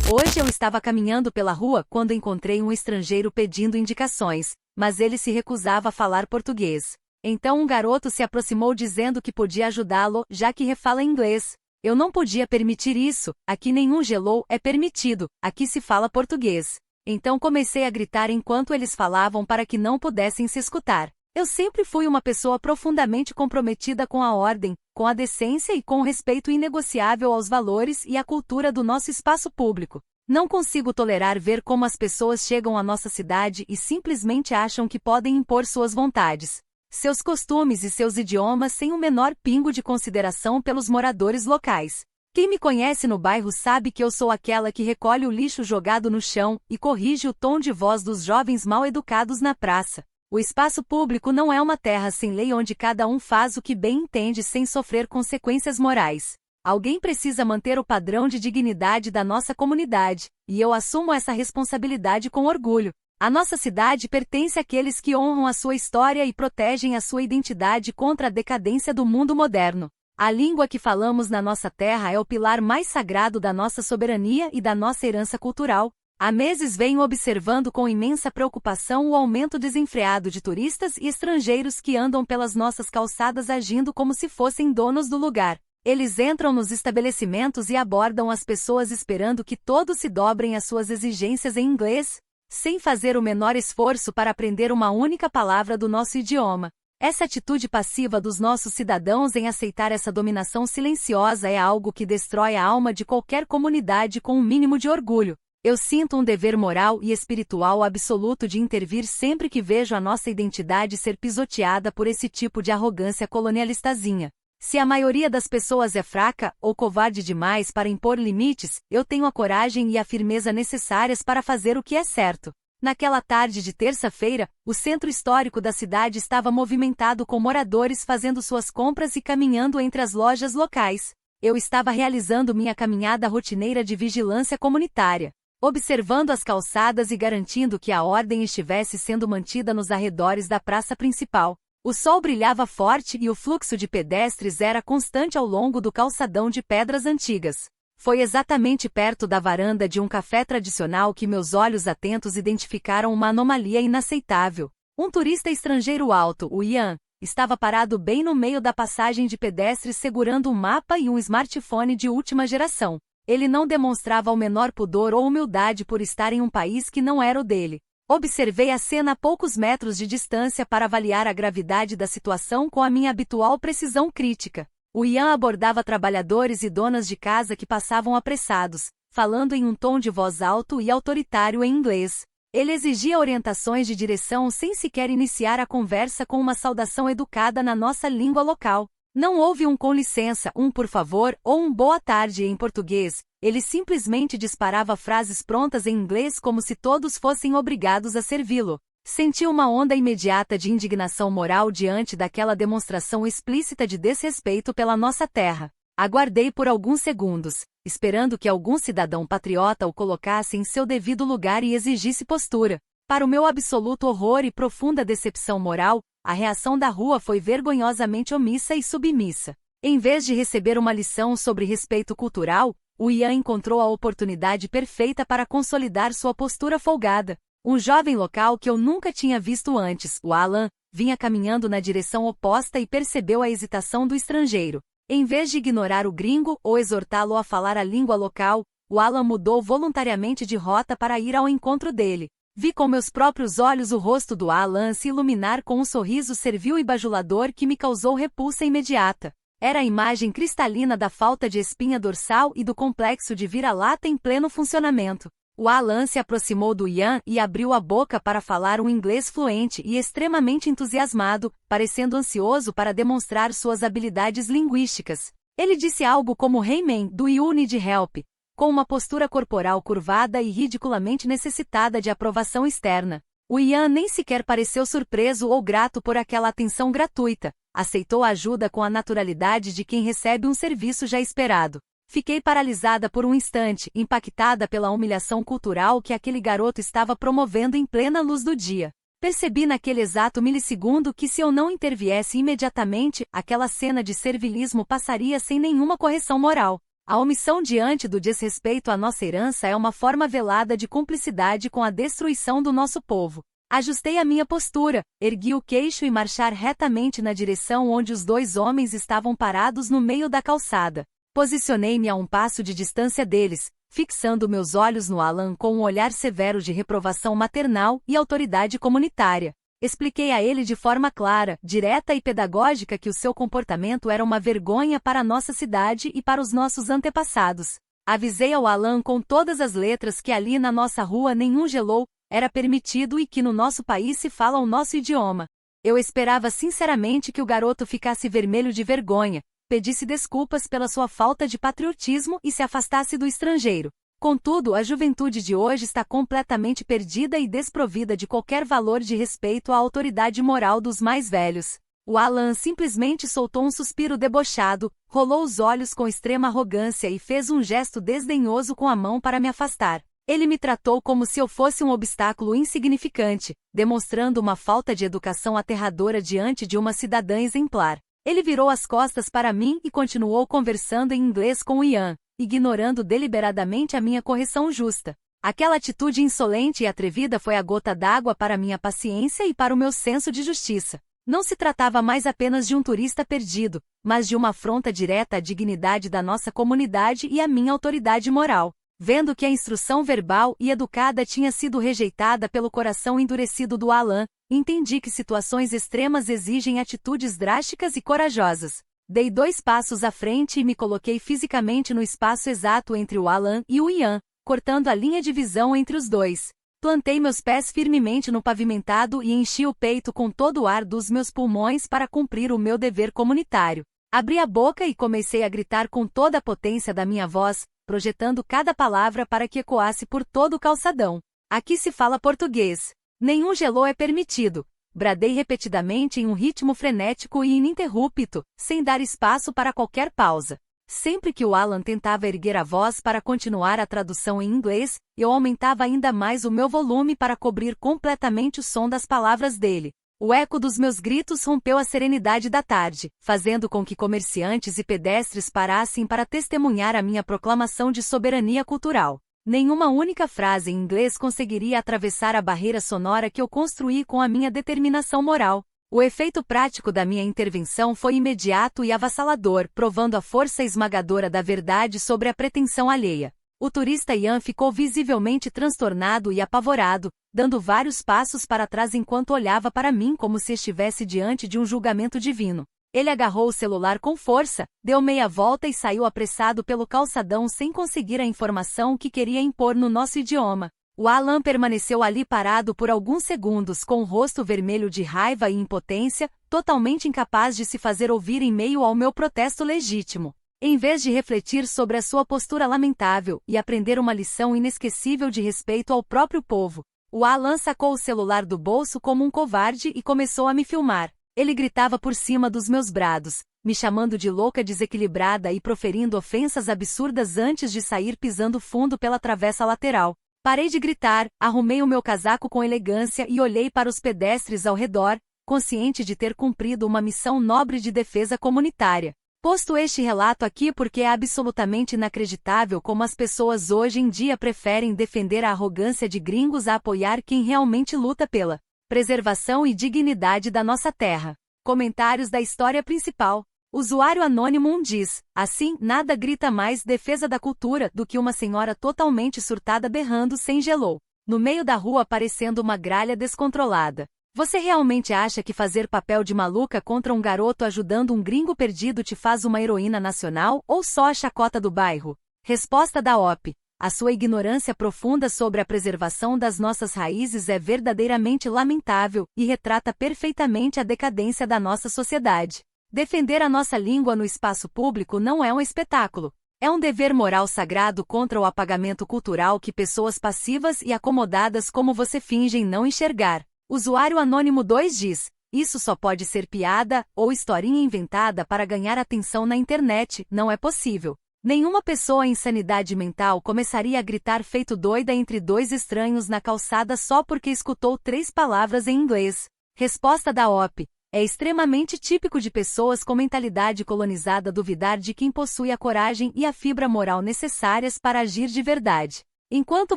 Hoje eu estava caminhando pela rua quando encontrei um estrangeiro pedindo indicações, mas ele se recusava a falar português. Então um garoto se aproximou dizendo que podia ajudá-lo, já que refala inglês. Eu não podia permitir isso, aqui nenhum hello é permitido, aqui se fala português. Então comecei a gritar enquanto eles falavam para que não pudessem se escutar. Eu sempre fui uma pessoa profundamente comprometida com a ordem, com a decência e com o respeito inegociável aos valores e à cultura do nosso espaço público. Não consigo tolerar ver como as pessoas chegam à nossa cidade e simplesmente acham que podem impor suas vontades, seus costumes e seus idiomas sem o menor pingo de consideração pelos moradores locais. Quem me conhece no bairro sabe que eu sou aquela que recolhe o lixo jogado no chão e corrige o tom de voz dos jovens mal educados na praça. O espaço público não é uma terra sem lei onde cada um faz o que bem entende sem sofrer consequências morais. Alguém precisa manter o padrão de dignidade da nossa comunidade, e eu assumo essa responsabilidade com orgulho. A nossa cidade pertence àqueles que honram a sua história e protegem a sua identidade contra a decadência do mundo moderno. A língua que falamos na nossa terra é o pilar mais sagrado da nossa soberania e da nossa herança cultural. Há meses venho observando com imensa preocupação o aumento desenfreado de turistas e estrangeiros que andam pelas nossas calçadas agindo como se fossem donos do lugar. Eles entram nos estabelecimentos e abordam as pessoas esperando que todos se dobrem às suas exigências em inglês, sem fazer o menor esforço para aprender uma única palavra do nosso idioma. Essa atitude passiva dos nossos cidadãos em aceitar essa dominação silenciosa é algo que destrói a alma de qualquer comunidade com um mínimo de orgulho. Eu sinto um dever moral e espiritual absoluto de intervir sempre que vejo a nossa identidade ser pisoteada por esse tipo de arrogância colonialistazinha. Se a maioria das pessoas é fraca ou covarde demais para impor limites, eu tenho a coragem e a firmeza necessárias para fazer o que é certo. Naquela tarde de terça-feira, o centro histórico da cidade estava movimentado com moradores fazendo suas compras e caminhando entre as lojas locais. Eu estava realizando minha caminhada rotineira de vigilância comunitária, observando as calçadas e garantindo que a ordem estivesse sendo mantida nos arredores da praça principal. O sol brilhava forte e o fluxo de pedestres era constante ao longo do calçadão de pedras antigas. Foi exatamente perto da varanda de um café tradicional que meus olhos atentos identificaram uma anomalia inaceitável. Um turista estrangeiro alto, o Ian, estava parado bem no meio da passagem de pedestres segurando um mapa e um smartphone de última geração. Ele não demonstrava o menor pudor ou humildade por estar em um país que não era o dele. Observei a cena a poucos metros de distância para avaliar a gravidade da situação com a minha habitual precisão crítica. O Ian abordava trabalhadores e donas de casa que passavam apressados, falando em um tom de voz alto e autoritário em inglês. Ele exigia orientações de direção sem sequer iniciar a conversa com uma saudação educada na nossa língua local. Não houve um com licença, um por favor ou um boa tarde em português. Ele simplesmente disparava frases prontas em inglês como se todos fossem obrigados a servi-lo. Senti uma onda imediata de indignação moral diante daquela demonstração explícita de desrespeito pela nossa terra. Aguardei por alguns segundos, esperando que algum cidadão patriota o colocasse em seu devido lugar e exigisse postura. Para o meu absoluto horror e profunda decepção moral, a reação da rua foi vergonhosamente omissa e submissa. Em vez de receber uma lição sobre respeito cultural, o Ian encontrou a oportunidade perfeita para consolidar sua postura folgada. Um jovem local que eu nunca tinha visto antes, o Alan, vinha caminhando na direção oposta e percebeu a hesitação do estrangeiro. Em vez de ignorar o gringo ou exortá-lo a falar a língua local, o Alan mudou voluntariamente de rota para ir ao encontro dele. Vi com meus próprios olhos o rosto do Alan se iluminar com um sorriso servil e bajulador que me causou repulsa imediata. Era a imagem cristalina da falta de espinha dorsal e do complexo de vira-lata em pleno funcionamento. O Alan se aproximou do Ian e abriu a boca para falar um inglês fluente e extremamente entusiasmado, parecendo ansioso para demonstrar suas habilidades linguísticas. Ele disse algo como "Hey man, do you need help?", com uma postura corporal curvada e ridiculamente necessitada de aprovação externa. O Ian nem sequer pareceu surpreso ou grato por aquela atenção gratuita. Aceitou a ajuda com a naturalidade de quem recebe um serviço já esperado. Fiquei paralisada por um instante, impactada pela humilhação cultural que aquele garoto estava promovendo em plena luz do dia. Percebi naquele exato milissegundo que se eu não interviesse imediatamente, aquela cena de servilismo passaria sem nenhuma correção moral. A omissão diante do desrespeito à nossa herança é uma forma velada de cumplicidade com a destruição do nosso povo. Ajustei a minha postura, ergui o queixo e marchar retamente na direção onde os dois homens estavam parados no meio da calçada. Posicionei-me a um passo de distância deles, fixando meus olhos no Alan com um olhar severo de reprovação maternal e autoridade comunitária. Expliquei a ele de forma clara, direta e pedagógica que o seu comportamento era uma vergonha para a nossa cidade e para os nossos antepassados. Avisei ao Alan com todas as letras que ali na nossa rua nenhum gelou era permitido e que no nosso país se fala o nosso idioma. Eu esperava sinceramente que o garoto ficasse vermelho de vergonha, pedisse desculpas pela sua falta de patriotismo e se afastasse do estrangeiro. Contudo, a juventude de hoje está completamente perdida e desprovida de qualquer valor de respeito à autoridade moral dos mais velhos. O Alan simplesmente soltou um suspiro debochado, rolou os olhos com extrema arrogância e fez um gesto desdenhoso com a mão para me afastar. Ele me tratou como se eu fosse um obstáculo insignificante, demonstrando uma falta de educação aterradora diante de uma cidadã exemplar. Ele virou as costas para mim e continuou conversando em inglês com Ian, ignorando deliberadamente a minha correção justa. Aquela atitude insolente e atrevida foi a gota d'água para minha paciência e para o meu senso de justiça. Não se tratava mais apenas de um turista perdido, mas de uma afronta direta à dignidade da nossa comunidade e à minha autoridade moral. Vendo que a instrução verbal e educada tinha sido rejeitada pelo coração endurecido do Alan, entendi que situações extremas exigem atitudes drásticas e corajosas. Dei 2 passos à frente e me coloquei fisicamente no espaço exato entre o Alan e o Ian, cortando a linha de visão entre os dois. Plantei meus pés firmemente no pavimentado e enchi o peito com todo o ar dos meus pulmões para cumprir o meu dever comunitário. Abri a boca e comecei a gritar com toda a potência da minha voz, projetando cada palavra para que ecoasse por todo o calçadão. Aqui se fala português. Nenhum gelô é permitido. Bradei repetidamente em um ritmo frenético e ininterrupto, sem dar espaço para qualquer pausa. Sempre que o Alan tentava erguer a voz para continuar a tradução em inglês, eu aumentava ainda mais o meu volume para cobrir completamente o som das palavras dele. O eco dos meus gritos rompeu a serenidade da tarde, fazendo com que comerciantes e pedestres parassem para testemunhar a minha proclamação de soberania cultural. Nenhuma única frase em inglês conseguiria atravessar a barreira sonora que eu construí com a minha determinação moral. O efeito prático da minha intervenção foi imediato e avassalador, provando a força esmagadora da verdade sobre a pretensão alheia. O turista Ian ficou visivelmente transtornado e apavorado, dando vários passos para trás enquanto olhava para mim como se estivesse diante de um julgamento divino. Ele agarrou o celular com força, deu meia volta e saiu apressado pelo calçadão sem conseguir a informação que queria impor no nosso idioma. O Alan permaneceu ali parado por alguns segundos com o rosto vermelho de raiva e impotência, totalmente incapaz de se fazer ouvir em meio ao meu protesto legítimo. Em vez de refletir sobre a sua postura lamentável e aprender uma lição inesquecível de respeito ao próprio povo, o Alan sacou o celular do bolso como um covarde e começou a me filmar. Ele gritava por cima dos meus brados, me chamando de louca desequilibrada e proferindo ofensas absurdas antes de sair pisando fundo pela travessa lateral. Parei de gritar, arrumei o meu casaco com elegância e olhei para os pedestres ao redor, consciente de ter cumprido uma missão nobre de defesa comunitária. Posto este relato aqui porque é absolutamente inacreditável como as pessoas hoje em dia preferem defender a arrogância de gringos a apoiar quem realmente luta pela preservação e dignidade da nossa terra. Comentários da história principal. Usuário anônimo 1 diz, assim, nada grita mais defesa da cultura do que uma senhora totalmente surtada berrando sem gelou, no meio da rua parecendo uma gralha descontrolada. Você realmente acha que fazer papel de maluca contra um garoto ajudando um gringo perdido te faz uma heroína nacional ou só a chacota do bairro? Resposta da OP. A sua ignorância profunda sobre a preservação das nossas raízes é verdadeiramente lamentável e retrata perfeitamente a decadência da nossa sociedade. Defender a nossa língua no espaço público não é um espetáculo. É um dever moral sagrado contra o apagamento cultural que pessoas passivas e acomodadas como você fingem não enxergar. Usuário anônimo 2 diz, isso só pode ser piada ou historinha inventada para ganhar atenção na internet, não é possível. Nenhuma pessoa em sanidade mental começaria a gritar feito doida entre 2 estranhos na calçada só porque escutou 3 palavras em inglês. Resposta da OP. É extremamente típico de pessoas com mentalidade colonizada duvidar de quem possui a coragem e a fibra moral necessárias para agir de verdade. Enquanto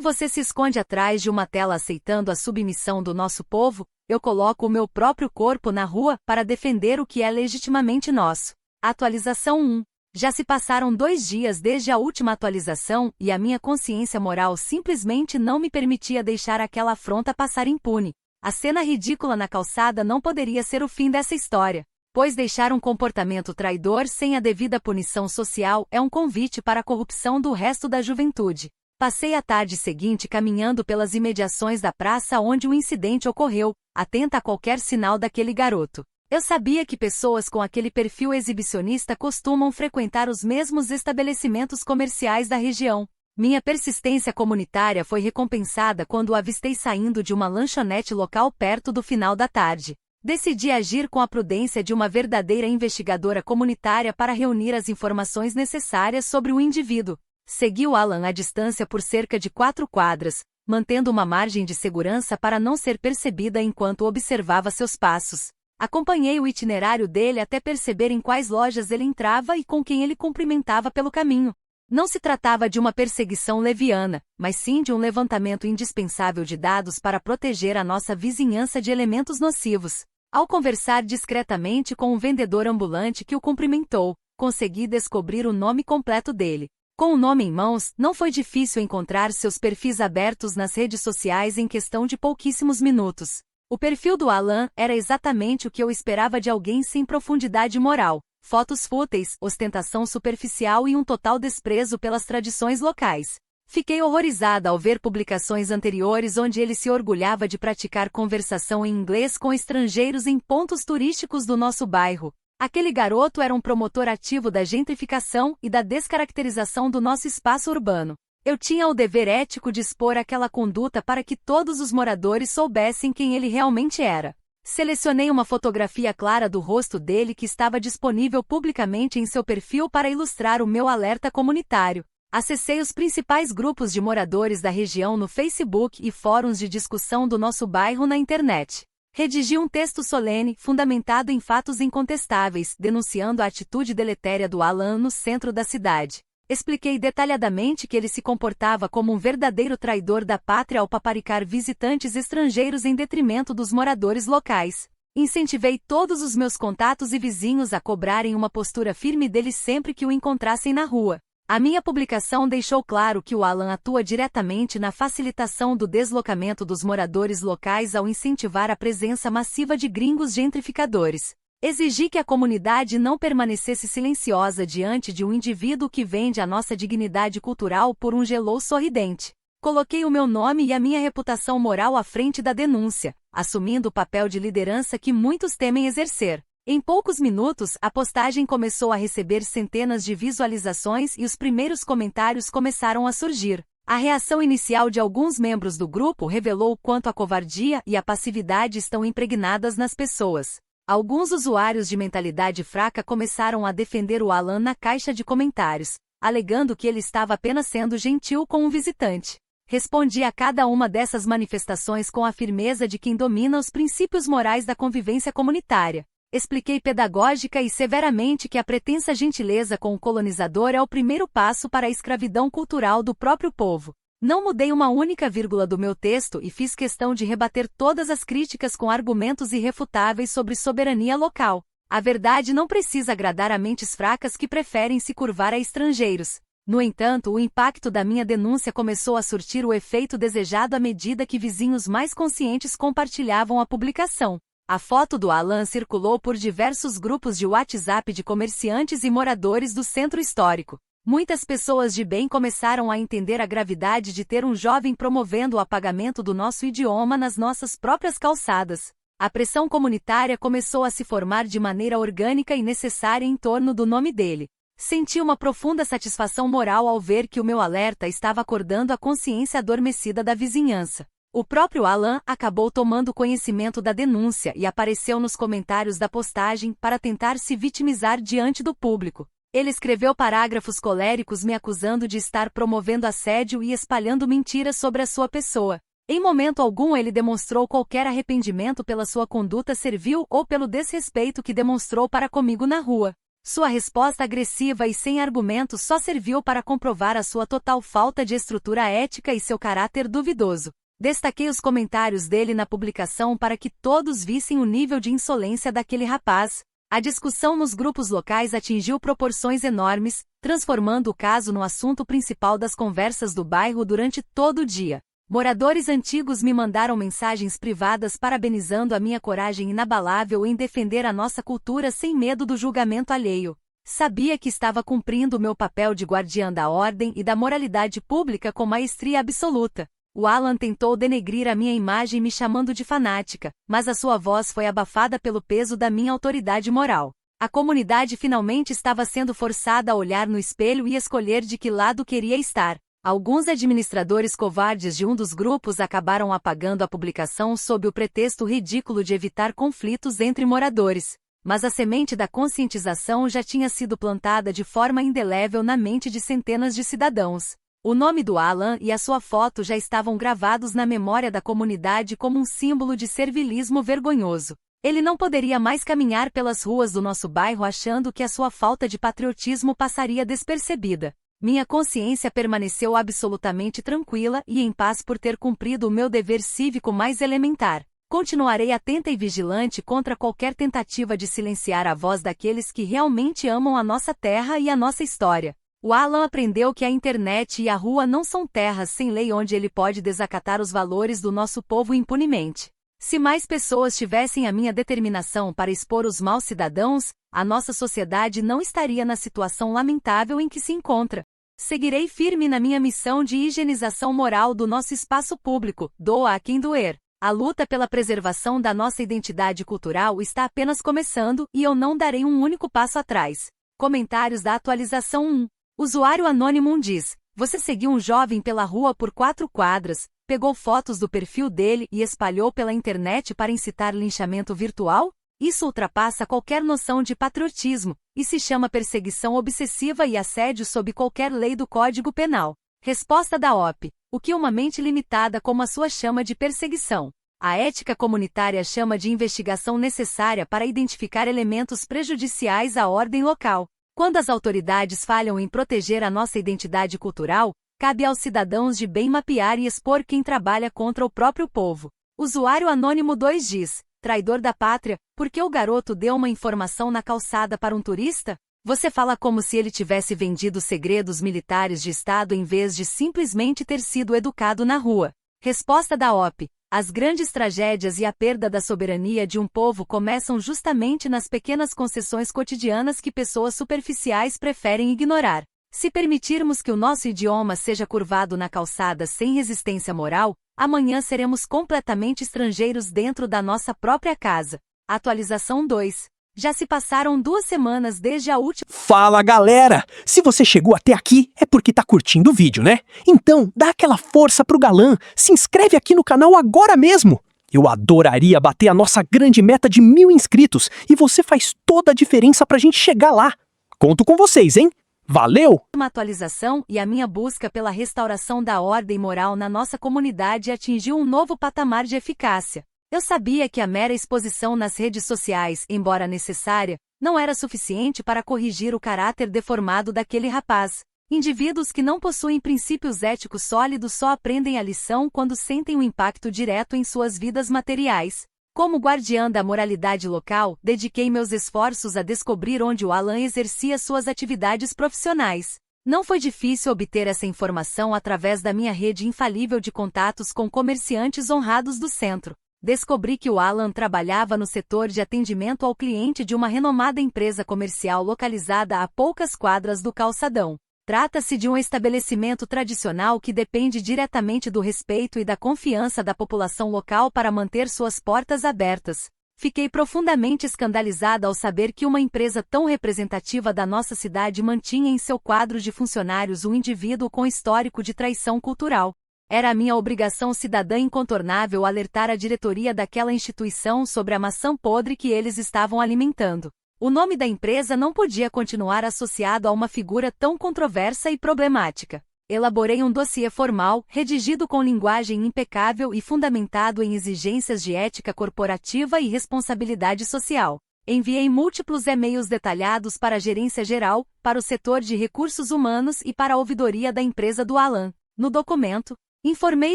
você se esconde atrás de uma tela aceitando a submissão do nosso povo, eu coloco o meu próprio corpo na rua para defender o que é legitimamente nosso. Atualização 1. Já se passaram 2 dias desde a última atualização e a minha consciência moral simplesmente não me permitia deixar aquela afronta passar impune. A cena ridícula na calçada não poderia ser o fim dessa história, pois deixar um comportamento traidor sem a devida punição social é um convite para a corrupção do resto da juventude. Passei a tarde seguinte caminhando pelas imediações da praça onde o incidente ocorreu, atenta a qualquer sinal daquele garoto. Eu sabia que pessoas com aquele perfil exibicionista costumam frequentar os mesmos estabelecimentos comerciais da região. Minha persistência comunitária foi recompensada quando o avistei saindo de uma lanchonete local perto do final da tarde. Decidi agir com a prudência de uma verdadeira investigadora comunitária para reunir as informações necessárias sobre o indivíduo. Segui o Alan à distância por cerca de 4 quadras, mantendo uma margem de segurança para não ser percebida enquanto observava seus passos. Acompanhei o itinerário dele até perceber em quais lojas ele entrava e com quem ele cumprimentava pelo caminho. Não se tratava de uma perseguição leviana, mas sim de um levantamento indispensável de dados para proteger a nossa vizinhança de elementos nocivos. Ao conversar discretamente com um vendedor ambulante que o cumprimentou, consegui descobrir o nome completo dele. Com o nome em mãos, não foi difícil encontrar seus perfis abertos nas redes sociais em questão de pouquíssimos minutos. O perfil do Alan era exatamente o que eu esperava de alguém sem profundidade moral. Fotos fúteis, ostentação superficial e um total desprezo pelas tradições locais. Fiquei horrorizada ao ver publicações anteriores onde ele se orgulhava de praticar conversação em inglês com estrangeiros em pontos turísticos do nosso bairro. Aquele garoto era um promotor ativo da gentrificação e da descaracterização do nosso espaço urbano. Eu tinha o dever ético de expor aquela conduta para que todos os moradores soubessem quem ele realmente era. Selecionei uma fotografia clara do rosto dele que estava disponível publicamente em seu perfil para ilustrar o meu alerta comunitário. Acessei os principais grupos de moradores da região no Facebook e fóruns de discussão do nosso bairro na internet. Redigi um texto solene, fundamentado em fatos incontestáveis, denunciando a atitude deletéria do Alan no centro da cidade. Expliquei detalhadamente que ele se comportava como um verdadeiro traidor da pátria ao paparicar visitantes estrangeiros em detrimento dos moradores locais. Incentivei todos os meus contatos e vizinhos a cobrarem uma postura firme dele sempre que o encontrassem na rua. A minha publicação deixou claro que o Alan atua diretamente na facilitação do deslocamento dos moradores locais ao incentivar a presença massiva de gringos gentrificadores. Exigi que a comunidade não permanecesse silenciosa diante de um indivíduo que vende a nossa dignidade cultural por um gelou sorridente. Coloquei o meu nome e a minha reputação moral à frente da denúncia, assumindo o papel de liderança que muitos temem exercer. Em poucos minutos, a postagem começou a receber centenas de visualizações e os primeiros comentários começaram a surgir. A reação inicial de alguns membros do grupo revelou o quanto a covardia e a passividade estão impregnadas nas pessoas. Alguns usuários de mentalidade fraca começaram a defender o Alan na caixa de comentários, alegando que ele estava apenas sendo gentil com um visitante. Respondi a cada uma dessas manifestações com a firmeza de quem domina os princípios morais da convivência comunitária. Expliquei pedagógica e severamente que a pretensa gentileza com o colonizador é o primeiro passo para a escravidão cultural do próprio povo. Não mudei uma única vírgula do meu texto e fiz questão de rebater todas as críticas com argumentos irrefutáveis sobre soberania local. A verdade não precisa agradar a mentes fracas que preferem se curvar a estrangeiros. No entanto, o impacto da minha denúncia começou a surtir o efeito desejado à medida que vizinhos mais conscientes compartilhavam a publicação. A foto do Alan circulou por diversos grupos de WhatsApp de comerciantes e moradores do centro histórico. Muitas pessoas de bem começaram a entender a gravidade de ter um jovem promovendo o apagamento do nosso idioma nas nossas próprias calçadas. A pressão comunitária começou a se formar de maneira orgânica e necessária em torno do nome dele. Senti uma profunda satisfação moral ao ver que o meu alerta estava acordando a consciência adormecida da vizinhança. O próprio Alan acabou tomando conhecimento da denúncia e apareceu nos comentários da postagem para tentar se vitimizar diante do público. Ele escreveu parágrafos coléricos me acusando de estar promovendo assédio e espalhando mentiras sobre a sua pessoa. Em momento algum ele demonstrou qualquer arrependimento pela sua conduta servil ou pelo desrespeito que demonstrou para comigo na rua. Sua resposta agressiva e sem argumentos só serviu para comprovar a sua total falta de estrutura ética e seu caráter duvidoso. Destaquei os comentários dele na publicação para que todos vissem o nível de insolência daquele rapaz. A discussão nos grupos locais atingiu proporções enormes, transformando o caso no assunto principal das conversas do bairro durante todo o dia. Moradores antigos me mandaram mensagens privadas parabenizando a minha coragem inabalável em defender a nossa cultura sem medo do julgamento alheio. Sabia que estava cumprindo o meu papel de guardiã da ordem e da moralidade pública com maestria absoluta. O Alan tentou denegrir a minha imagem me chamando de fanática, mas a sua voz foi abafada pelo peso da minha autoridade moral. A comunidade finalmente estava sendo forçada a olhar no espelho e escolher de que lado queria estar. Alguns administradores covardes de um dos grupos acabaram apagando a publicação sob o pretexto ridículo de evitar conflitos entre moradores. Mas a semente da conscientização já tinha sido plantada de forma indelével na mente de centenas de cidadãos. O nome do Alan e a sua foto já estavam gravados na memória da comunidade como um símbolo de servilismo vergonhoso. Ele não poderia mais caminhar pelas ruas do nosso bairro achando que a sua falta de patriotismo passaria despercebida. Minha consciência permaneceu absolutamente tranquila e em paz por ter cumprido o meu dever cívico mais elementar. Continuarei atenta e vigilante contra qualquer tentativa de silenciar a voz daqueles que realmente amam a nossa terra e a nossa história. O Alan aprendeu que a internet e a rua não são terras sem lei onde ele pode desacatar os valores do nosso povo impunemente. Se mais pessoas tivessem a minha determinação para expor os maus cidadãos, a nossa sociedade não estaria na situação lamentável em que se encontra. Seguirei firme na minha missão de higienização moral do nosso espaço público, doa a quem doer. A luta pela preservação da nossa identidade cultural está apenas começando e eu não darei um único passo atrás. Comentários da atualização 1. Usuário Anônimo diz: você seguiu um jovem pela rua por 4 quadras, pegou fotos do perfil dele e espalhou pela internet para incitar linchamento virtual? Isso ultrapassa qualquer noção de patriotismo, e se chama perseguição obsessiva e assédio sob qualquer lei do Código Penal. Resposta da OP. O que uma mente limitada como a sua chama de perseguição? A ética comunitária chama de investigação necessária para identificar elementos prejudiciais à ordem local. Quando as autoridades falham em proteger a nossa identidade cultural, cabe aos cidadãos de bem mapear e expor quem trabalha contra o próprio povo. Usuário Anônimo 2 diz: traidor da pátria, porque o garoto deu uma informação na calçada para um turista? Você fala como se ele tivesse vendido segredos militares de Estado em vez de simplesmente ter sido educado na rua. Resposta da OP. As grandes tragédias e a perda da soberania de um povo começam justamente nas pequenas concessões cotidianas que pessoas superficiais preferem ignorar. Se permitirmos que o nosso idioma seja curvado na calçada sem resistência moral, amanhã seremos completamente estrangeiros dentro da nossa própria casa. Atualização 2. Já se passaram 2 semanas desde a última... Fala galera! Se você chegou até aqui é porque tá curtindo o vídeo, né? Então dá aquela força pro galã, se inscreve aqui no canal agora mesmo! Eu adoraria bater a nossa grande meta de 1000 inscritos e você faz toda a diferença pra gente chegar lá. Conto com vocês, hein? Valeu! Uma atualização e a minha busca pela restauração da ordem moral na nossa comunidade atingiu um novo patamar de eficácia. Eu sabia que a mera exposição nas redes sociais, embora necessária, não era suficiente para corrigir o caráter deformado daquele rapaz. Indivíduos que não possuem princípios éticos sólidos só aprendem a lição quando sentem um impacto direto em suas vidas materiais. Como guardiã da moralidade local, dediquei meus esforços a descobrir onde o Alan exercia suas atividades profissionais. Não foi difícil obter essa informação através da minha rede infalível de contatos com comerciantes honrados do centro. Descobri que o Alan trabalhava no setor de atendimento ao cliente de uma renomada empresa comercial localizada a poucas quadras do calçadão. Trata-se de um estabelecimento tradicional que depende diretamente do respeito e da confiança da população local para manter suas portas abertas. Fiquei profundamente escandalizada ao saber que uma empresa tão representativa da nossa cidade mantinha em seu quadro de funcionários um indivíduo com histórico de traição cultural. Era a minha obrigação cidadã incontornável alertar a diretoria daquela instituição sobre a maçã podre que eles estavam alimentando. O nome da empresa não podia continuar associado a uma figura tão controversa e problemática. Elaborei um dossiê formal, redigido com linguagem impecável e fundamentado em exigências de ética corporativa e responsabilidade social. Enviei múltiplos e-mails detalhados para a gerência geral, para o setor de recursos humanos e para a ouvidoria da empresa do Alan. No documento, informei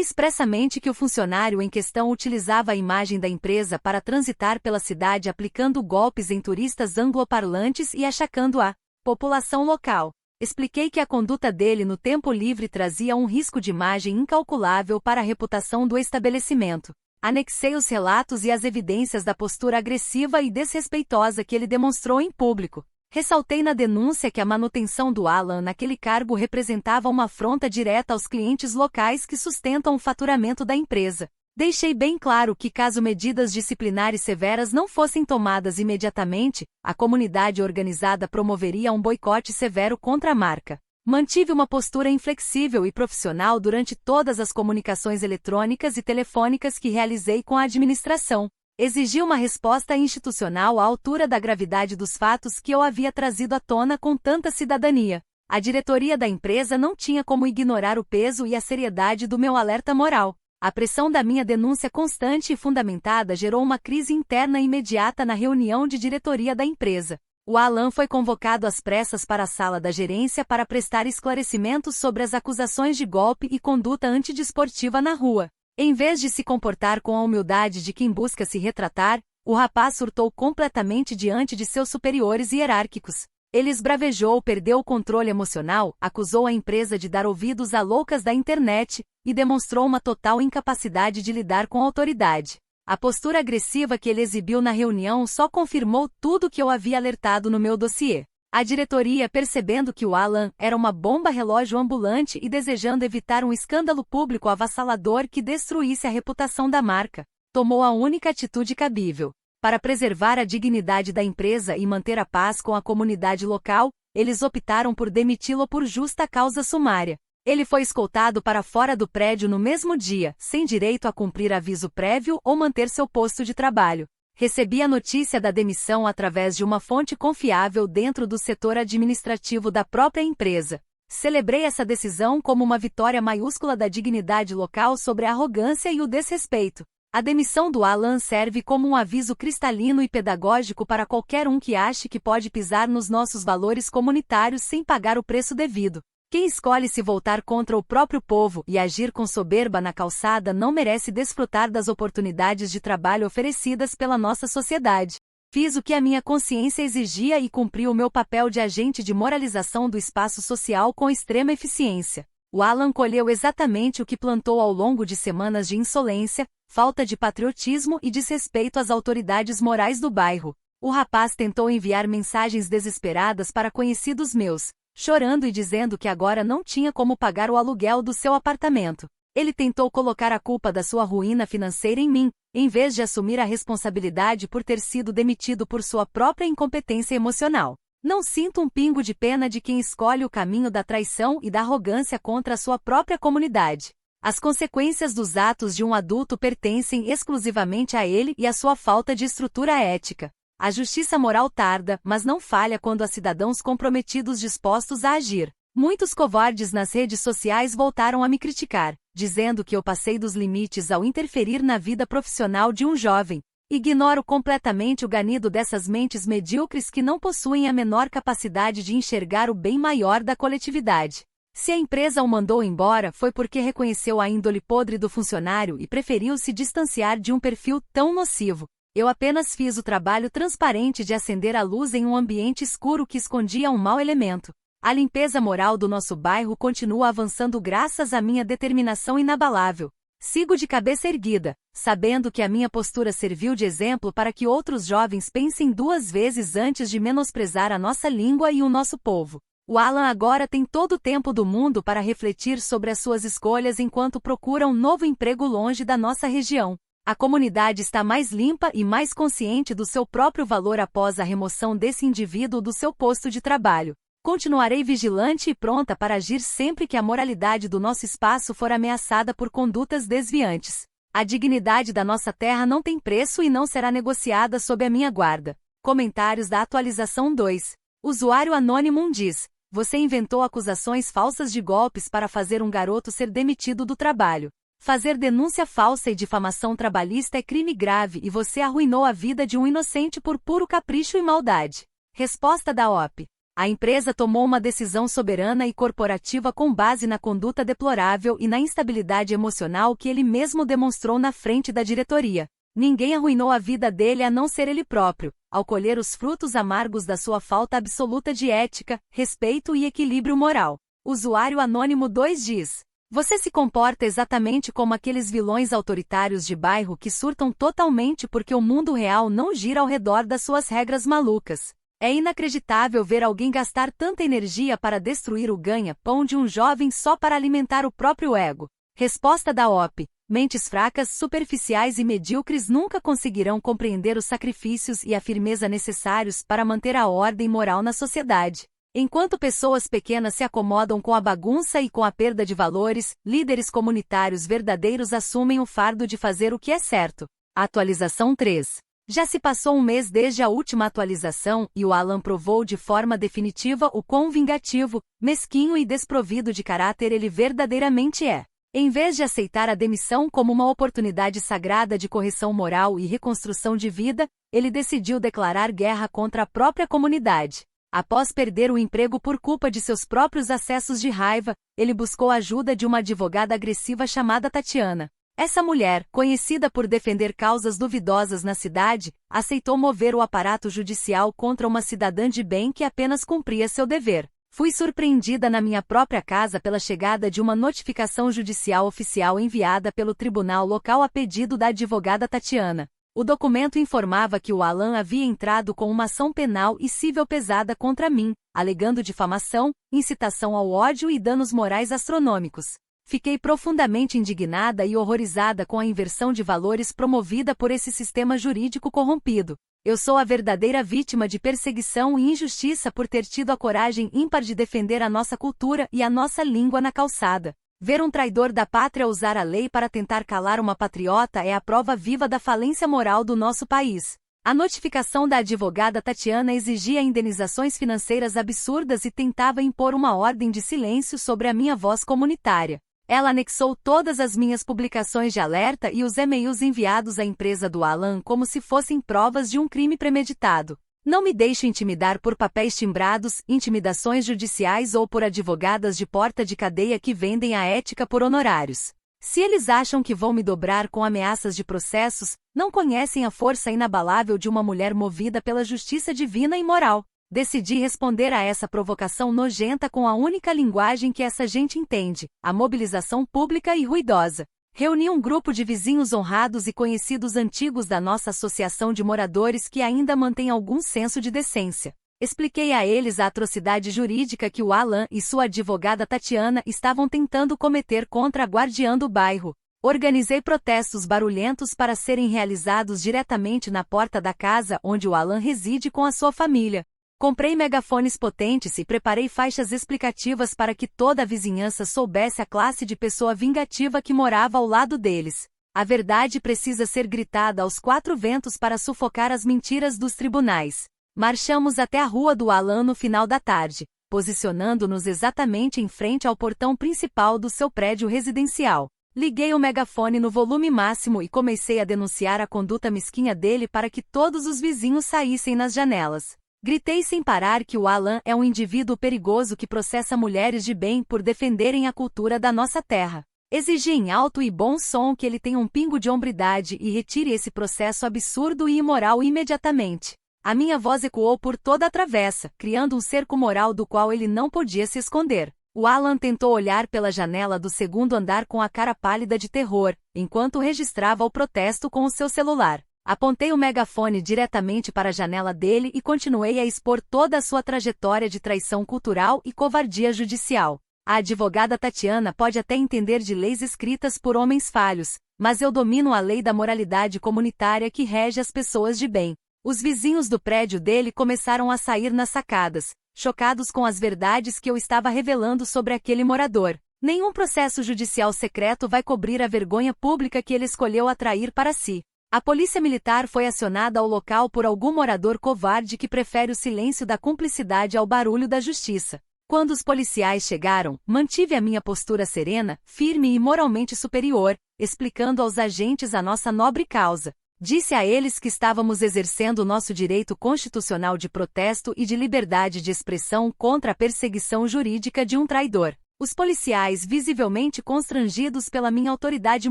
expressamente que o funcionário em questão utilizava a imagem da empresa para transitar pela cidade aplicando golpes em turistas angloparlantes e achacando a população local. Expliquei que a conduta dele no tempo livre trazia um risco de imagem incalculável para a reputação do estabelecimento. Anexei os relatos e as evidências da postura agressiva e desrespeitosa que ele demonstrou em público. Ressaltei na denúncia que a manutenção do Alan naquele cargo representava uma afronta direta aos clientes locais que sustentam o faturamento da empresa. Deixei bem claro que caso medidas disciplinares severas não fossem tomadas imediatamente, a comunidade organizada promoveria um boicote severo contra a marca. Mantive uma postura inflexível e profissional durante todas as comunicações eletrônicas e telefônicas que realizei com a administração. Exigi uma resposta institucional à altura da gravidade dos fatos que eu havia trazido à tona com tanta cidadania. A diretoria da empresa não tinha como ignorar o peso e a seriedade do meu alerta moral. A pressão da minha denúncia constante e fundamentada gerou uma crise interna imediata na reunião de diretoria da empresa. O Alan foi convocado às pressas para a sala da gerência para prestar esclarecimentos sobre as acusações de golpe e conduta antidesportiva na rua. Em vez de se comportar com a humildade de quem busca se retratar, o rapaz surtou completamente diante de seus superiores hierárquicos. Ele esbravejou, perdeu o controle emocional, acusou a empresa de dar ouvidos a loucas da internet e demonstrou uma total incapacidade de lidar com a autoridade. A postura agressiva que ele exibiu na reunião só confirmou tudo que eu havia alertado no meu dossiê. A diretoria, percebendo que o Alan era uma bomba relógio ambulante e desejando evitar um escândalo público avassalador que destruísse a reputação da marca, tomou a única atitude cabível. Para preservar a dignidade da empresa e manter a paz com a comunidade local, eles optaram por demiti-lo por justa causa sumária. Ele foi escoltado para fora do prédio no mesmo dia, sem direito a cumprir aviso prévio ou manter seu posto de trabalho. Recebi a notícia da demissão através de uma fonte confiável dentro do setor administrativo da própria empresa. Celebrei essa decisão como uma vitória maiúscula da dignidade local sobre a arrogância e o desrespeito. A demissão do Alan serve como um aviso cristalino e pedagógico para qualquer um que ache que pode pisar nos nossos valores comunitários sem pagar o preço devido. Quem escolhe se voltar contra o próprio povo e agir com soberba na calçada não merece desfrutar das oportunidades de trabalho oferecidas pela nossa sociedade. Fiz o que a minha consciência exigia e cumpri o meu papel de agente de moralização do espaço social com extrema eficiência. O Alan colheu exatamente o que plantou ao longo de semanas de insolência, falta de patriotismo e desrespeito às autoridades morais do bairro. O rapaz tentou enviar mensagens desesperadas para conhecidos meus, chorando e dizendo que agora não tinha como pagar o aluguel do seu apartamento. Ele tentou colocar a culpa da sua ruína financeira em mim, em vez de assumir a responsabilidade por ter sido demitido por sua própria incompetência emocional. Não sinto um pingo de pena de quem escolhe o caminho da traição e da arrogância contra a sua própria comunidade. As consequências dos atos de um adulto pertencem exclusivamente a ele e à sua falta de estrutura ética. A justiça moral tarda, mas não falha quando há cidadãos comprometidos dispostos a agir. Muitos covardes nas redes sociais voltaram a me criticar, dizendo que eu passei dos limites ao interferir na vida profissional de um jovem. Ignoro completamente o ganido dessas mentes medíocres que não possuem a menor capacidade de enxergar o bem maior da coletividade. Se a empresa o mandou embora foi porque reconheceu a índole podre do funcionário e preferiu se distanciar de um perfil tão nocivo. Eu apenas fiz o trabalho transparente de acender a luz em um ambiente escuro que escondia um mau elemento. A limpeza moral do nosso bairro continua avançando graças à minha determinação inabalável. Sigo de cabeça erguida, sabendo que a minha postura serviu de exemplo para que outros jovens pensem duas vezes antes de menosprezar a nossa língua e o nosso povo. O Alan agora tem todo o tempo do mundo para refletir sobre as suas escolhas enquanto procura um novo emprego longe da nossa região. A comunidade está mais limpa e mais consciente do seu próprio valor após a remoção desse indivíduo do seu posto de trabalho. Continuarei vigilante e pronta para agir sempre que a moralidade do nosso espaço for ameaçada por condutas desviantes. A dignidade da nossa terra não tem preço e não será negociada sob a minha guarda. Comentários da atualização 2. Usuário anônimo diz: Você inventou acusações falsas de golpes para fazer um garoto ser demitido do trabalho. Fazer denúncia falsa e difamação trabalhista é crime grave e você arruinou a vida de um inocente por puro capricho e maldade. Resposta da OP. A empresa tomou uma decisão soberana e corporativa com base na conduta deplorável e na instabilidade emocional que ele mesmo demonstrou na frente da diretoria. Ninguém arruinou a vida dele a não ser ele próprio, ao colher os frutos amargos da sua falta absoluta de ética, respeito e equilíbrio moral. Usuário Anônimo 2 diz: você se comporta exatamente como aqueles vilões autoritários de bairro que surtam totalmente porque o mundo real não gira ao redor das suas regras malucas. É inacreditável ver alguém gastar tanta energia para destruir o ganha-pão de um jovem só para alimentar o próprio ego. Resposta da OP. Mentes fracas, superficiais e medíocres nunca conseguirão compreender os sacrifícios e a firmeza necessários para manter a ordem moral na sociedade. Enquanto pessoas pequenas se acomodam com a bagunça e com a perda de valores, líderes comunitários verdadeiros assumem o fardo de fazer o que é certo. Atualização 3. Já se passou um mês desde a última atualização e o Alan provou de forma definitiva o quão vingativo, mesquinho e desprovido de caráter ele verdadeiramente é. Em vez de aceitar a demissão como uma oportunidade sagrada de correção moral e reconstrução de vida, ele decidiu declarar guerra contra a própria comunidade. Após perder o emprego por culpa de seus próprios acessos de raiva, ele buscou a ajuda de uma advogada agressiva chamada Tatiana. Essa mulher, conhecida por defender causas duvidosas na cidade, aceitou mover o aparato judicial contra uma cidadã de bem que apenas cumpria seu dever. Fui surpreendida na minha própria casa pela chegada de uma notificação judicial oficial enviada pelo tribunal local a pedido da advogada Tatiana. O documento informava que o Alan havia entrado com uma ação penal e civil pesada contra mim, alegando difamação, incitação ao ódio e danos morais astronômicos. Fiquei profundamente indignada e horrorizada com a inversão de valores promovida por esse sistema jurídico corrompido. Eu sou a verdadeira vítima de perseguição e injustiça por ter tido a coragem ímpar de defender a nossa cultura e a nossa língua na calçada. Ver um traidor da pátria usar a lei para tentar calar uma patriota é a prova viva da falência moral do nosso país. A notificação da advogada Tatiana exigia indenizações financeiras absurdas e tentava impor uma ordem de silêncio sobre a minha voz comunitária. Ela anexou todas as minhas publicações de alerta e os e-mails enviados à empresa do Alan como se fossem provas de um crime premeditado. Não me deixo intimidar por papéis timbrados, intimidações judiciais ou por advogadas de porta de cadeia que vendem a ética por honorários. Se eles acham que vão me dobrar com ameaças de processos, não conhecem a força inabalável de uma mulher movida pela justiça divina e moral. Decidi responder a essa provocação nojenta com a única linguagem que essa gente entende, a mobilização pública e ruidosa. Reuni um grupo de vizinhos honrados e conhecidos antigos da nossa associação de moradores que ainda mantém algum senso de decência. Expliquei a eles a atrocidade jurídica que o Alan e sua advogada Tatiana estavam tentando cometer contra a guardiã do bairro. Organizei protestos barulhentos para serem realizados diretamente na porta da casa onde o Alan reside com a sua família. Comprei megafones potentes e preparei faixas explicativas para que toda a vizinhança soubesse a classe de pessoa vingativa que morava ao lado deles. A verdade precisa ser gritada aos quatro ventos para sufocar as mentiras dos tribunais. Marchamos até a rua do Alan no final da tarde, posicionando-nos exatamente em frente ao portão principal do seu prédio residencial. Liguei o megafone no volume máximo e comecei a denunciar a conduta mesquinha dele para que todos os vizinhos saíssem nas janelas. Gritei sem parar que o Alan é um indivíduo perigoso que processa mulheres de bem por defenderem a cultura da nossa terra. Exigi em alto e bom som que ele tenha um pingo de hombridade e retire esse processo absurdo e imoral imediatamente. A minha voz ecoou por toda a travessa, criando um cerco moral do qual ele não podia se esconder. O Alan tentou olhar pela janela do segundo andar com a cara pálida de terror, enquanto registrava o protesto com o seu celular. Apontei o megafone diretamente para a janela dele e continuei a expor toda a sua trajetória de traição cultural e covardia judicial. A advogada Tatiana pode até entender de leis escritas por homens falhos, mas eu domino a lei da moralidade comunitária que rege as pessoas de bem. Os vizinhos do prédio dele começaram a sair nas sacadas, chocados com as verdades que eu estava revelando sobre aquele morador. Nenhum processo judicial secreto vai cobrir a vergonha pública que ele escolheu atrair para si. A polícia militar foi acionada ao local por algum morador covarde que prefere o silêncio da cumplicidade ao barulho da justiça. Quando os policiais chegaram, mantive a minha postura serena, firme e moralmente superior, explicando aos agentes a nossa nobre causa. Disse a eles que estávamos exercendo nosso direito constitucional de protesto e de liberdade de expressão contra a perseguição jurídica de um traidor. Os policiais, visivelmente constrangidos pela minha autoridade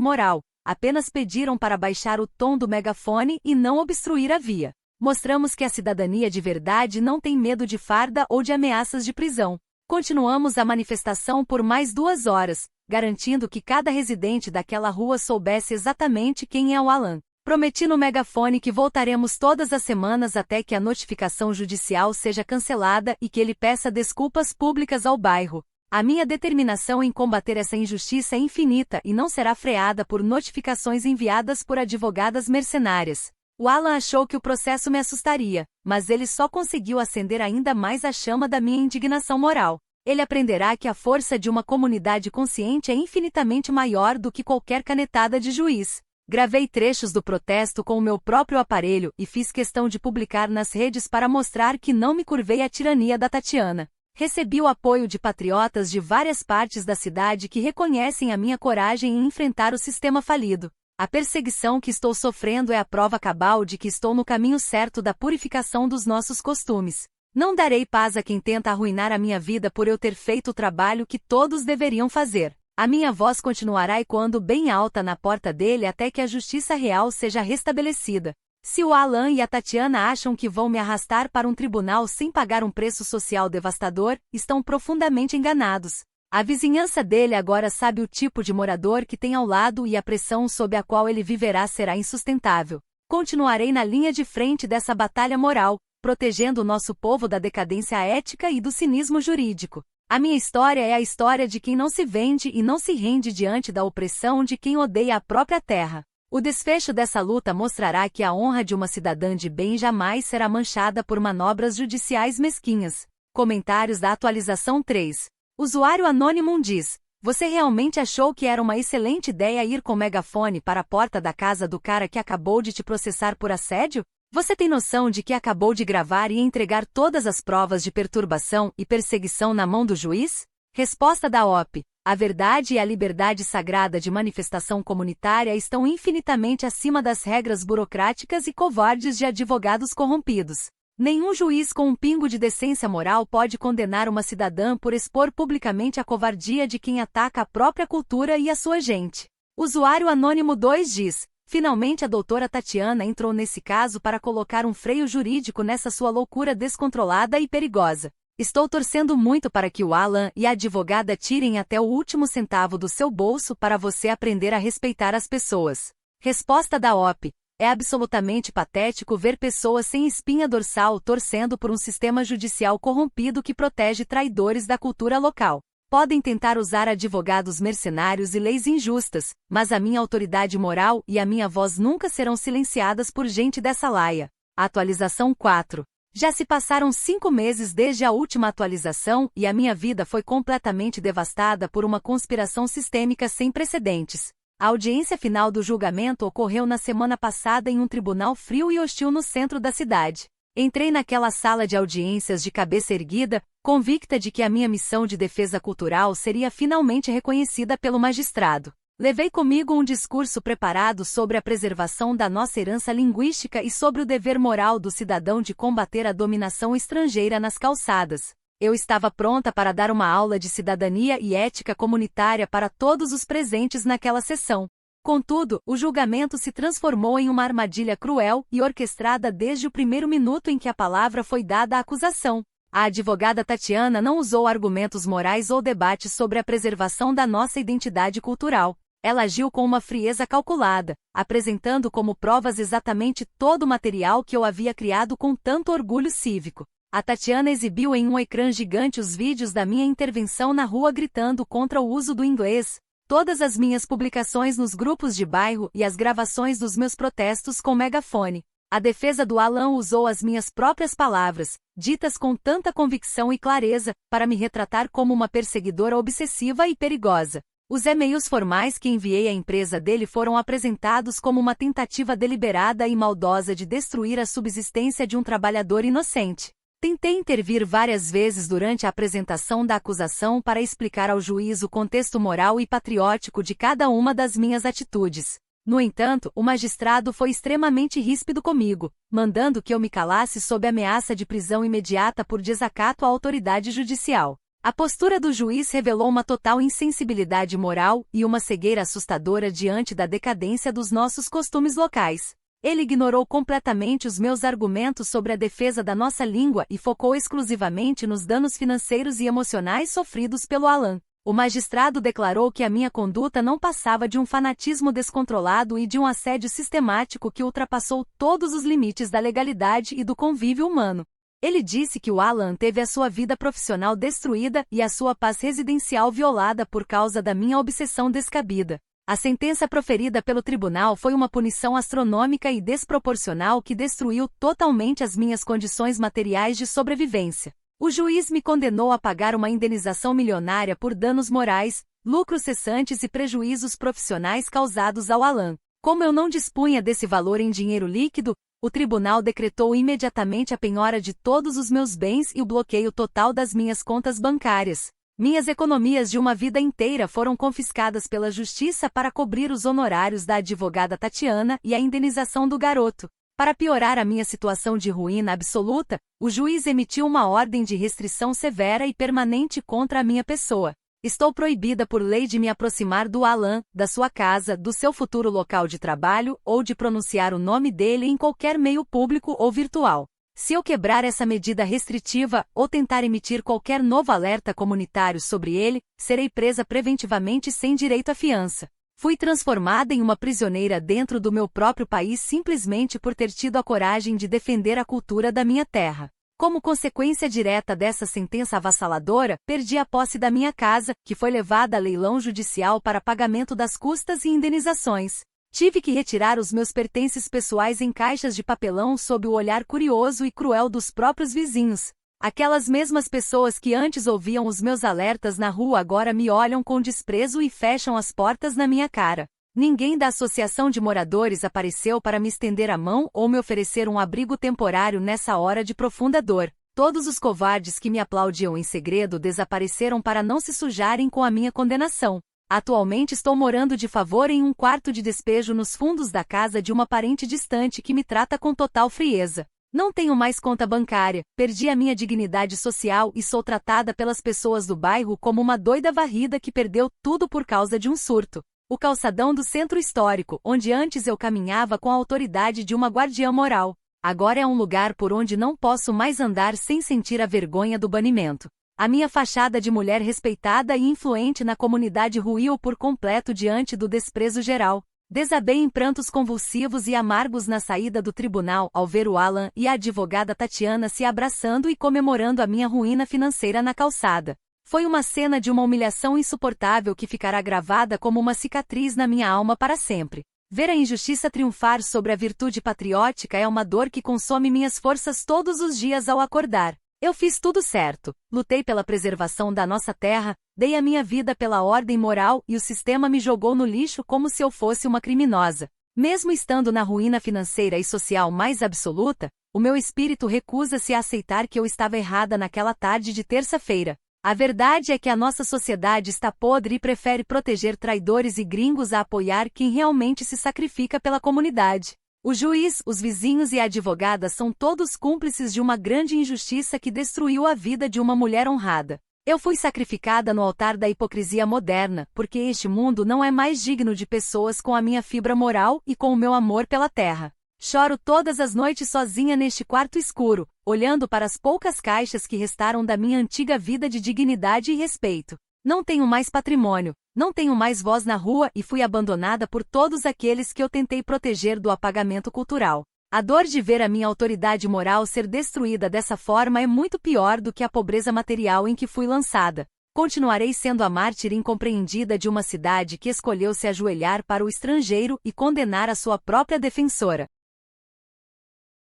moral, apenas pediram para baixar o tom do megafone e não obstruir a via. Mostramos que a cidadania de verdade não tem medo de farda ou de ameaças de prisão. Continuamos a manifestação por mais 2 horas, garantindo que cada residente daquela rua soubesse exatamente quem é o Alan. Prometi no megafone que voltaremos todas as semanas até que a notificação judicial seja cancelada e que ele peça desculpas públicas ao bairro. A minha determinação em combater essa injustiça é infinita e não será freada por notificações enviadas por advogadas mercenárias. O Alan achou que o processo me assustaria, mas ele só conseguiu acender ainda mais a chama da minha indignação moral. Ele aprenderá que a força de uma comunidade consciente é infinitamente maior do que qualquer canetada de juiz. Gravei trechos do protesto com o meu próprio aparelho e fiz questão de publicar nas redes para mostrar que não me curvei à tirania da Tatiana. Recebi o apoio de patriotas de várias partes da cidade que reconhecem a minha coragem em enfrentar o sistema falido. A perseguição que estou sofrendo é a prova cabal de que estou no caminho certo da purificação dos nossos costumes. Não darei paz a quem tenta arruinar a minha vida por eu ter feito o trabalho que todos deveriam fazer. A minha voz continuará ecoando bem alta na porta dele até que a justiça real seja restabelecida. Se o Alan e a Tatiana acham que vão me arrastar para um tribunal sem pagar um preço social devastador, estão profundamente enganados. A vizinhança dele agora sabe o tipo de morador que tem ao lado e a pressão sob a qual ele viverá será insustentável. Continuarei na linha de frente dessa batalha moral, protegendo o nosso povo da decadência ética e do cinismo jurídico. A minha história é a história de quem não se vende e não se rende diante da opressão de quem odeia a própria terra. O desfecho dessa luta mostrará que a honra de uma cidadã de bem jamais será manchada por manobras judiciais mesquinhas. Comentários da atualização 3. Usuário Anônimo diz: você realmente achou que era uma excelente ideia ir com megafone para a porta da casa do cara que acabou de te processar por assédio? Você tem noção de que acabou de gravar e entregar todas as provas de perturbação e perseguição na mão do juiz? Resposta da OP. A verdade e a liberdade sagrada de manifestação comunitária estão infinitamente acima das regras burocráticas e covardes de advogados corrompidos. Nenhum juiz com um pingo de decência moral pode condenar uma cidadã por expor publicamente a covardia de quem ataca a própria cultura e a sua gente. Usuário Anônimo 2 diz: finalmente a doutora Tatiana entrou nesse caso para colocar um freio jurídico nessa sua loucura descontrolada e perigosa. Estou torcendo muito para que o Alan e a advogada tirem até o último centavo do seu bolso para você aprender a respeitar as pessoas. Resposta da OP. É absolutamente patético ver pessoas sem espinha dorsal torcendo por um sistema judicial corrompido que protege traidores da cultura local. Podem tentar usar advogados mercenários e leis injustas, mas a minha autoridade moral e a minha voz nunca serão silenciadas por gente dessa laia. Atualização 4. Já se passaram 5 meses desde a última atualização e a minha vida foi completamente devastada por uma conspiração sistêmica sem precedentes. A audiência final do julgamento ocorreu na semana passada em um tribunal frio e hostil no centro da cidade. Entrei naquela sala de audiências de cabeça erguida, convicta de que a minha missão de defesa cultural seria finalmente reconhecida pelo magistrado. Levei comigo um discurso preparado sobre a preservação da nossa herança linguística e sobre o dever moral do cidadão de combater a dominação estrangeira nas calçadas. Eu estava pronta para dar uma aula de cidadania e ética comunitária para todos os presentes naquela sessão. Contudo, o julgamento se transformou em uma armadilha cruel e orquestrada desde o primeiro minuto em que a palavra foi dada à acusação. A advogada Tatiana não usou argumentos morais ou debates sobre a preservação da nossa identidade cultural. Ela agiu com uma frieza calculada, apresentando como provas exatamente todo o material que eu havia criado com tanto orgulho cívico. A Tatiana exibiu em um ecrã gigante os vídeos da minha intervenção na rua gritando contra o uso do inglês, todas as minhas publicações nos grupos de bairro e as gravações dos meus protestos com megafone. A defesa do Alan usou as minhas próprias palavras, ditas com tanta convicção e clareza, para me retratar como uma perseguidora obsessiva e perigosa. Os e-mails formais que enviei à empresa dele foram apresentados como uma tentativa deliberada e maldosa de destruir a subsistência de um trabalhador inocente. Tentei intervir várias vezes durante a apresentação da acusação para explicar ao juiz o contexto moral e patriótico de cada uma das minhas atitudes. No entanto, o magistrado foi extremamente ríspido comigo, mandando que eu me calasse sob ameaça de prisão imediata por desacato à autoridade judicial. A postura do juiz revelou uma total insensibilidade moral e uma cegueira assustadora diante da decadência dos nossos costumes locais. Ele ignorou completamente os meus argumentos sobre a defesa da nossa língua e focou exclusivamente nos danos financeiros e emocionais sofridos pelo Alan. O magistrado declarou que a minha conduta não passava de um fanatismo descontrolado e de um assédio sistemático que ultrapassou todos os limites da legalidade e do convívio humano. Ele disse que o Alan teve a sua vida profissional destruída e a sua paz residencial violada por causa da minha obsessão descabida. A sentença proferida pelo tribunal foi uma punição astronômica e desproporcional que destruiu totalmente as minhas condições materiais de sobrevivência. O juiz me condenou a pagar uma indenização milionária por danos morais, lucros cessantes e prejuízos profissionais causados ao Alan. Como eu não dispunha desse valor em dinheiro líquido, o tribunal decretou imediatamente a penhora de todos os meus bens e o bloqueio total das minhas contas bancárias. Minhas economias de uma vida inteira foram confiscadas pela justiça para cobrir os honorários da advogada Tatiana e a indenização do garoto. Para piorar a minha situação de ruína absoluta, o juiz emitiu uma ordem de restrição severa e permanente contra a minha pessoa. Estou proibida por lei de me aproximar do Alan, da sua casa, do seu futuro local de trabalho ou de pronunciar o nome dele em qualquer meio público ou virtual. Se eu quebrar essa medida restritiva ou tentar emitir qualquer novo alerta comunitário sobre ele, serei presa preventivamente sem direito à fiança. Fui transformada em uma prisioneira dentro do meu próprio país simplesmente por ter tido a coragem de defender a cultura da minha terra. Como consequência direta dessa sentença avassaladora, perdi a posse da minha casa, que foi levada a leilão judicial para pagamento das custas e indenizações. Tive que retirar os meus pertences pessoais em caixas de papelão sob o olhar curioso e cruel dos próprios vizinhos. Aquelas mesmas pessoas que antes ouviam os meus alertas na rua agora me olham com desprezo e fecham as portas na minha cara. Ninguém da associação de moradores apareceu para me estender a mão ou me oferecer um abrigo temporário nessa hora de profunda dor. Todos os covardes que me aplaudiam em segredo desapareceram para não se sujarem com a minha condenação. Atualmente estou morando de favor em um quarto de despejo nos fundos da casa de uma parente distante que me trata com total frieza. Não tenho mais conta bancária, perdi a minha dignidade social e sou tratada pelas pessoas do bairro como uma doida varrida que perdeu tudo por causa de um surto. O calçadão do centro histórico, onde antes eu caminhava com a autoridade de uma guardiã moral, agora é um lugar por onde não posso mais andar sem sentir a vergonha do banimento. A minha fachada de mulher respeitada e influente na comunidade ruiu por completo diante do desprezo geral. Desabei em prantos convulsivos e amargos na saída do tribunal ao ver o Alan e a advogada Tatiana se abraçando e comemorando a minha ruína financeira na calçada. Foi uma cena de uma humilhação insuportável que ficará gravada como uma cicatriz na minha alma para sempre. Ver a injustiça triunfar sobre a virtude patriótica é uma dor que consome minhas forças todos os dias ao acordar. Eu fiz tudo certo, lutei pela preservação da nossa terra, dei a minha vida pela ordem moral e o sistema me jogou no lixo como se eu fosse uma criminosa. Mesmo estando na ruína financeira e social mais absoluta, o meu espírito recusa-se a aceitar que eu estava errada naquela tarde de terça-feira. A verdade é que a nossa sociedade está podre e prefere proteger traidores e gringos a apoiar quem realmente se sacrifica pela comunidade. O juiz, os vizinhos e a advogada são todos cúmplices de uma grande injustiça que destruiu a vida de uma mulher honrada. Eu fui sacrificada no altar da hipocrisia moderna, porque este mundo não é mais digno de pessoas com a minha fibra moral e com o meu amor pela terra. Choro todas as noites sozinha neste quarto escuro, olhando para as poucas caixas que restaram da minha antiga vida de dignidade e respeito. Não tenho mais patrimônio, não tenho mais voz na rua e fui abandonada por todos aqueles que eu tentei proteger do apagamento cultural. A dor de ver a minha autoridade moral ser destruída dessa forma é muito pior do que a pobreza material em que fui lançada. Continuarei sendo a mártir incompreendida de uma cidade que escolheu se ajoelhar para o estrangeiro e condenar a sua própria defensora.